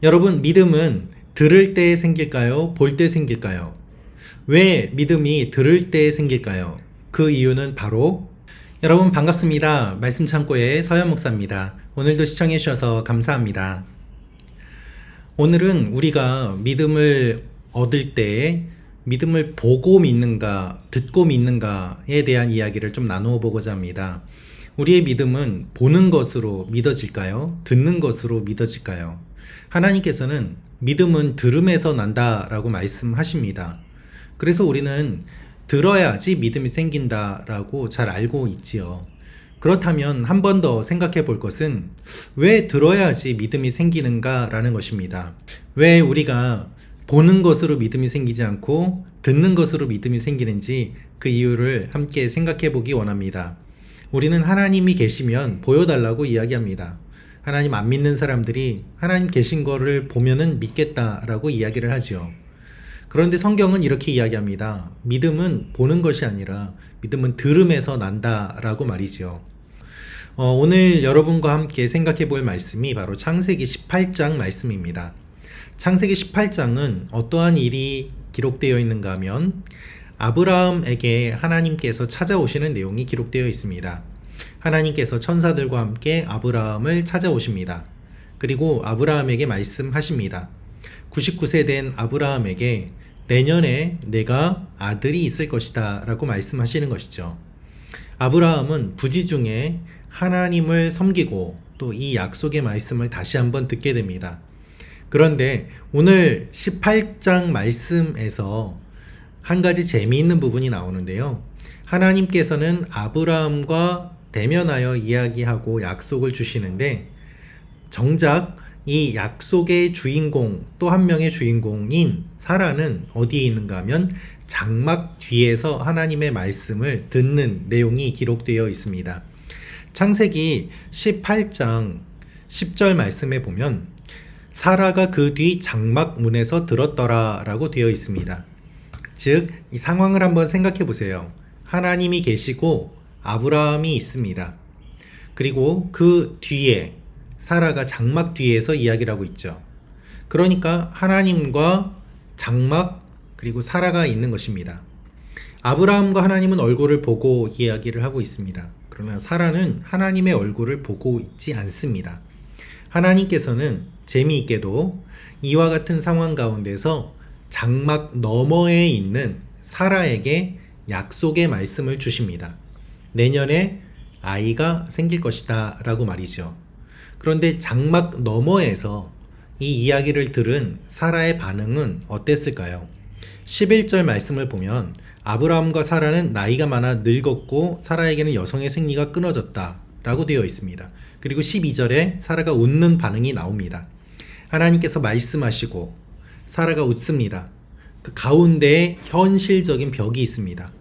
여러분, 믿음은 들을 때 생길까요? 볼 때 생길까요? 왜 믿음이 들을 때 생길까요? 그 이유는 바로 여러분 반갑습니다. 말씀 창고의 서현 목사입니다. 오늘도 시청해 주셔서 감사합니다. 오늘은 우리가 믿음을 얻을 때 믿음을 보고 믿는가, 듣고 믿는가에 대한 이야기를 좀 나누어 보고자 합니다. 우리의 믿음은 보는 것으로 믿어질까요? 듣는 것으로 믿어질까요? 하나님께서는 믿음은 들음에서 난다라고 말씀하십니다. 그래서 우리는 들어야지 믿음이 생긴다라고 잘 알고 있지요. 그렇다면 한 번 더 생각해 볼 것은 왜 들어야지 믿음이 생기는가라는 것입니다. 왜 우리가 보는 것으로 믿음이 생기지 않고 듣는 것으로 믿음이 생기는지 그 이유를 함께 생각해 보기 원합니다. 우리는 하나님이 계시면 보여달라고 이야기합니다. 하나님 안 믿는 사람들이 하나님 계신 거를 보면은 믿겠다라고 이야기를 하죠. 그런데 성경은 이렇게 이야기합니다. 믿음은 보는 것이 아니라 믿음은 들음에서 난다라고 말이죠. 오늘 여러분과 함께 생각해 볼 말씀이 바로 창세기 18장 말씀입니다. 창세기 18장은 어떠한 일이 기록되어 있는가 하면 아브라함에게 하나님께서 찾아오시는 내용이 기록되어 있습니다. 하나님께서 천사들과 함께 아브라함을 찾아오십니다. 그리고 아브라함에게 말씀하십니다. 99세 된 아브라함에게 내년에 내가 아들이 있을 것이다 라고 말씀하시는 것이죠. 아브라함은 부지 중에 하나님을 섬기고 또 이 약속의 말씀을 다시 한번 듣게 됩니다. 그런데 오늘 18장 말씀에서 한 가지 재미있는 부분이 나오는데요. 하나님께서는 아브라함과 대면하여 이야기하고 약속을 주시는데 정작 이 약속의 주인공, 또 한 명의 주인공인 사라는 어디에 있는가 하면 장막 뒤에서 하나님의 말씀을 듣는 내용이 기록되어 있습니다. 창세기 18장 10절 말씀에 보면 사라가 그 뒤 장막 문에서 들었더라 라고 되어 있습니다. 즉, 이 상황을 한번 생각해 보세요. 하나님이 계시고 아브라함이 있습니다. 그리고 그 뒤에 사라가 장막 뒤에서 이야기를 하고 있죠. 그러니까 하나님과 장막 그리고 사라가 있는 것입니다. 아브라함과 하나님은 얼굴을 보고 이야기를 하고 있습니다. 그러나 사라는 하나님의 얼굴을 보고 있지 않습니다. 하나님께서는 재미있게도 이와 같은 상황 가운데서 장막 너머에 있는 사라에게 약속의 말씀을 주십니다. 내년에 아이가 생길 것이다 라고 말이죠. 그런데 장막 너머에서 이 이야기를 들은 사라의 반응은 어땠을까요? 11절 말씀을 보면 아브라함과 사라는 나이가 많아 늙었고 사라에게는 여성의 생리가 끊어졌다 라고 되어 있습니다. 그리고 12절에 사라가 웃는 반응이 나옵니다. 하나님께서 말씀하시고 사라가 웃습니다. 그 가운데에 현실적인 벽이 있습니다.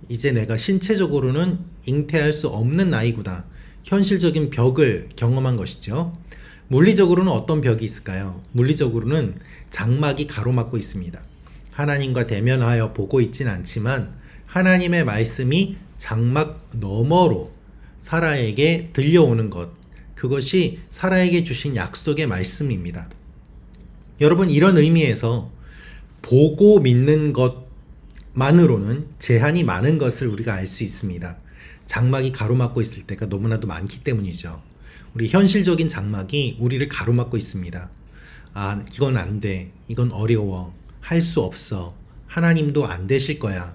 이제 내가 신체적으로는 잉태할 수 없는 나이구나. 현실적인 벽을 경험한 것이죠. 물리적으로는 어떤 벽이 있을까요? 물리적으로는 장막이 가로막고 있습니다. 하나님과 대면하여 보고 있진 않지만 하나님의 말씀이 장막 너머로 사라에게 들려오는 것, 그것이 사라에게 주신 약속의 말씀입니다. 여러분, 이런 의미에서 보고 믿는 것만으로는 제한이 많은 것을 우리가 알 수 있습니다. 장막이 가로막고 있을 때가 너무나도 많기 때문이죠. 우리 현실적인 장막이 우리를 가로막고 있습니다. 이건 안 돼. 이건 어려워. 할 수 없어. 하나님도 안 되실 거야.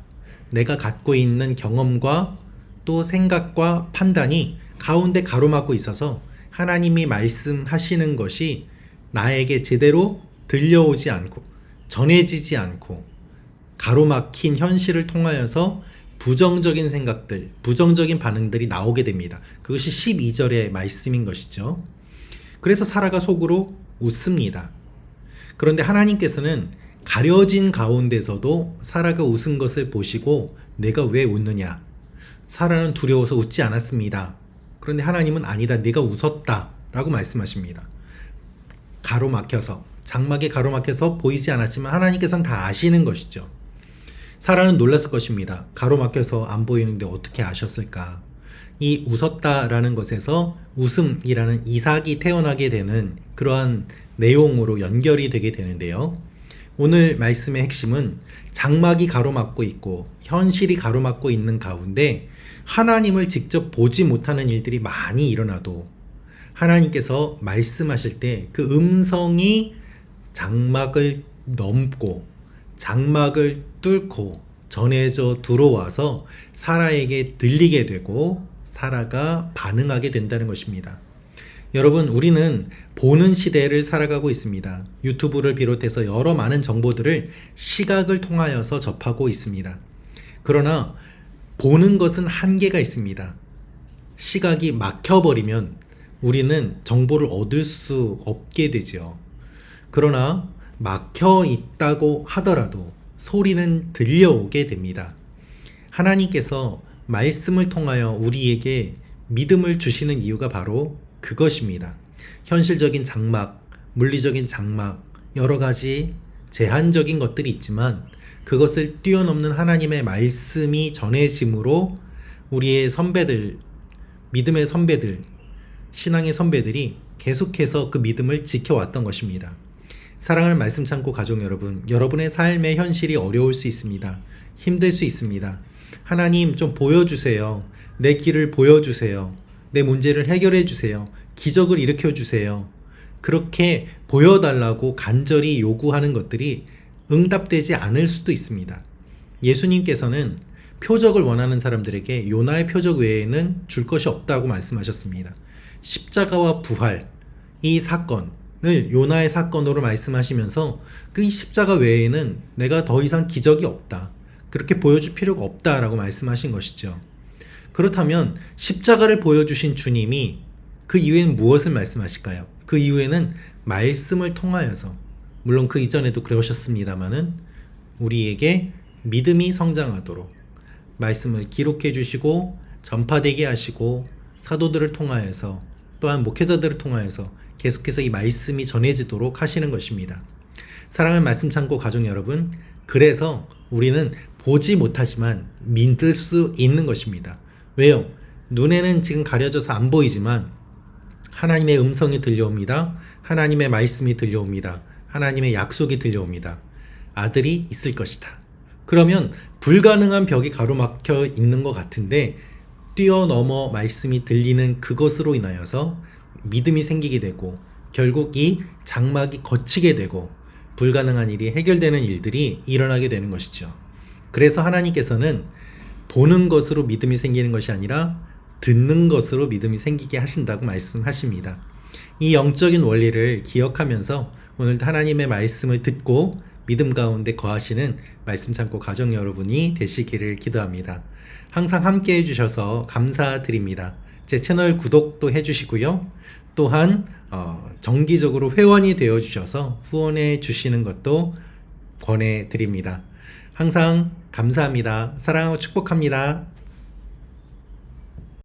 내가 갖고 있는 경험과 또 생각과 판단이 가운데 가로막고 있어서 하나님이 말씀하시는 것이 나에게 제대로 들려오지 않고 전해지지 않고 가로막힌 현실을 통하여서 부정적인 생각들, 부정적인 반응들이 나오게 됩니다. 그것이 12절의 말씀인 것이죠. 그래서 사라가 속으로 웃습니다. 그런데 하나님께서는 가려진 가운데서도 사라가 웃은 것을 보시고 내가 왜 웃느냐? 사라는 두려워서 웃지 않았습니다. 그런데 하나님은 아니다, 네가 웃었다 라고 말씀하십니다. 가로막혀서, 장막에 가로막혀서 보이지 않았지만 하나님께서는 다 아시는 것이죠. 사라는 놀랐을 것입니다. 가로막혀서 안 보이는데 어떻게 아셨을까? 이 웃었다라는 것에서 웃음이라는 이삭이 태어나게 되는 그러한 내용으로 연결이 되게 되는데요. 오늘 말씀의 핵심은 장막이 가로막고 있고 현실이 가로막고 있는 가운데 하나님을 직접 보지 못하는 일들이 많이 일어나도 하나님께서 말씀하실 때 그 음성이 장막을 넘고 장막을 뚫고 전해져 들어와서 사라에게 들리게 되고 사라가 반응하게 된다는 것입니다. 여러분, 우리는 보는 시대를 살아가고 있습니다. 유튜브를 비롯해서 여러 많은 정보들을 시각을 통하여서 접하고 있습니다. 그러나 보는 것은 한계가 있습니다. 시각이 막혀버리면 우리는 정보를 얻을 수 없게 되죠. 그러나 막혀 있다고 하더라도 소리는 들려오게 됩니다. 하나님께서 말씀을 통하여 우리에게 믿음을 주시는 이유가 바로 그것입니다. 현실적인 장막, 물리적인 장막, 여러 가지 제한적인 것들이 있지만 그것을 뛰어넘는 하나님의 말씀이 전해짐으로 우리의 선배들, 믿음의 선배들, 신앙의 선배들이 계속해서 그 믿음을 지켜왔던 것입니다. 사랑하는 말씀 창고 가족 여러분, 여러분의 삶의 현실이 어려울 수 있습니다. 힘들 수 있습니다. 하나님 좀 보여주세요. 내 길을 보여주세요. 내 문제를 해결해 주세요. 기적을 일으켜 주세요. 그렇게 보여달라고 간절히 요구하는 것들이 응답되지 않을 수도 있습니다. 예수님께서는 표적을 원하는 사람들에게 요나의 표적 외에는 줄 것이 없다고 말씀하셨습니다. 십자가와 부활, 이 사건을 요나의 사건으로 말씀하시면서 그 십자가 외에는 내가 더 이상 기적이 없다. 그렇게 보여줄 필요가 없다라고 말씀하신 것이죠. 그렇다면 십자가를 보여주신 주님이 그 이후에는 무엇을 말씀하실까요? 그 이후에는 말씀을 통하여서, 물론 그 이전에도 그러셨습니다마는 우리에게 믿음이 성장하도록 말씀을 기록해 주시고 전파되게 하시고 사도들을 통하여서 또한 목회자들을 통하여서 계속해서 이 말씀이 전해지도록 하시는 것입니다. 사랑하는 말씀 창고 가족 여러분, 그래서 우리는 보지 못하지만 믿을 수 있는 것입니다. 왜요? 눈에는 지금 가려져서 안 보이지만 하나님의 음성이 들려옵니다. 하나님의 말씀이 들려옵니다. 하나님의 약속이 들려옵니다. 아들이 있을 것이다. 그러면 불가능한 벽이 가로막혀 있는 것 같은데 뛰어넘어 말씀이 들리는 그것으로 인하여서 믿음이 생기게 되고 결국 이 장막이 걷히게 되고 불가능한 일이 해결되는 일들이 일어나게 되는 것이죠. 그래서 하나님께서는 보는 것으로 믿음이 생기는 것이 아니라 듣는 것으로 믿음이 생기게 하신다고 말씀하십니다. 이 영적인 원리를 기억하면서 오늘도 하나님의 말씀을 듣고 믿음 가운데 거하시는 말씀 창고 가족 여러분이 되시기를 기도합니다. 항상 함께 해주셔서 감사드립니다. 제 채널 구독도 해주시고요. 또한 정기적으로 회원이 되어주셔서 후원해 주시는 것도 권해드립니다. 항상 감사합니다. 사랑하고 축복합니다.